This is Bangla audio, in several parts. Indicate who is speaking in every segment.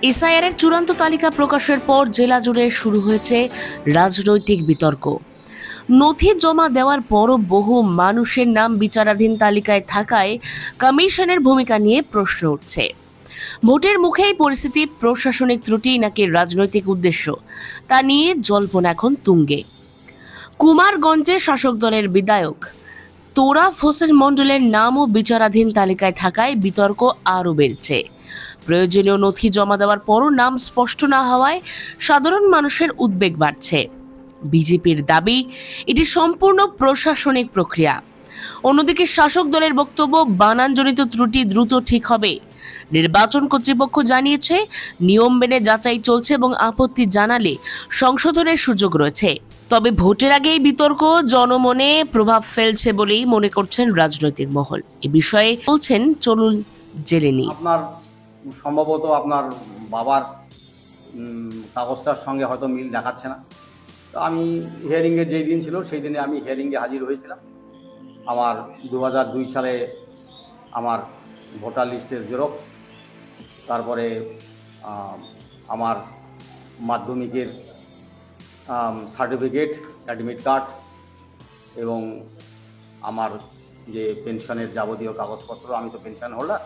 Speaker 1: এসআইআর এর চূড়ান্ত তালিকা প্রকাশের পর জেলা জুড়ে শুরু হয়েছে রাজনৈতিক বিতর্ক। নথি জমা দেওয়ার পরও বহু মানুষের নাম বিচারাধীন তালিকায় থাকায় কমিশনের ভূমিকা নিয়ে প্রশ্ন উঠছে। ভোটের মুখেই পরিস্থিতি প্রশাসনিক ত্রুটি নাকি রাজনৈতিক উদ্দেশ্য, তা নিয়ে জল্পনা এখন তুঙ্গে। কুমারগঞ্জে শাসক দলের বিধায়ক তোরাফ হোসেন মণ্ডলের নামও বিচারাধীন তালিকায় থাকায় বিতর্ক আরও বেড়েছে। প্রয়োজনীয় নথি জমা দেওয়ার পরও নাম স্পষ্ট না হওয়ায় সাধারণ মানুষের উদ্বেগ বাড়ছে। বিজেপির দাবি এটি সম্পূর্ণ প্রশাসনিক প্রক্রিয়া। অন্যদিকে শাসক দলের বক্তব্য, বানানজনিত ত্রুটি দ্রুত ঠিক হবে। নির্বাচন কর্তৃপক্ষ জানিয়েছে নিয়ম মেনে যাচাই চলছে এবং আপত্তি জানালে সংশোধনের সুযোগ রয়েছে। তবে ভোটের আগেই বিতর্ক জনমনে প্রভাব ফেলছে বলেই মনে করছেন রাজনৈতিক মহল। এ বিষয়ে বলছেন, চলুন জেনে নিই।
Speaker 2: আপনার সম্ভবত আপনার বাবার কাগজটার সঙ্গে হয়তো মিল দেখাচ্ছে না। তো আমি হিয়ারিংয়ের যেই দিন ছিল সেই দিনে আমি হিয়ারিংয়ে হাজির হয়েছিলাম। আমার 2002 সালে আমার ভোটার লিস্টের জেরক্স, তারপরে আমার মাধ্যমিকের সার্টিফিকেট, অ্যাডমিট কার্ড এবং আমার যে পেনশনের যাবতীয় কাগজপত্র, আমি তো পেনশন হোল্ডার,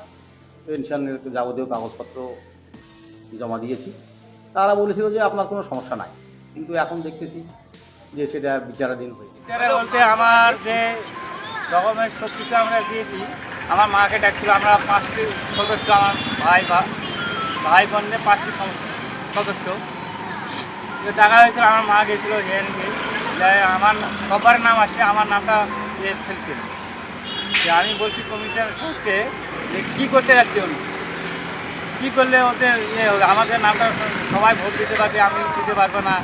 Speaker 2: পেনশনের যাবতীয় কাগজপত্র জমা দিয়েছি। তারা বলেছিল যে আপনার কোনো সমস্যা নাই, কিন্তু এখন দেখতেছি যে সেটা বিচারাধীন হয়ে গেছে।
Speaker 3: বিচারে বলতে আমার যে ডকুমেন্ট সব কিছু আমরা দিয়েছি, আমার মাকে ডাকছিল, আমরা 5টি সদস্য, আমার ভাই বোনদের 5টি সদস্য টাকা হয়েছিল। আমার মা গেছিলো হিয়ারিংয়ে, আমার সবার নাম আসছে, আমার নামটা ফেলছিল। যে আমি বলছি কমিশনের সঙ্গে যে কী করতে যাচ্ছি, উনি কী করলে ওদের আমাদের নামটা সবাই ভোট দিতে পারবে, আমি দিতে পারবো না,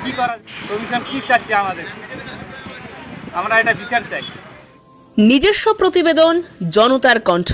Speaker 3: কী করা, কমিশন কী চাচ্ছে আমাদের, আমরা এটা বিচার চাই।
Speaker 1: নিজস্ব প্রতিবেদন, জনতার কণ্ঠ।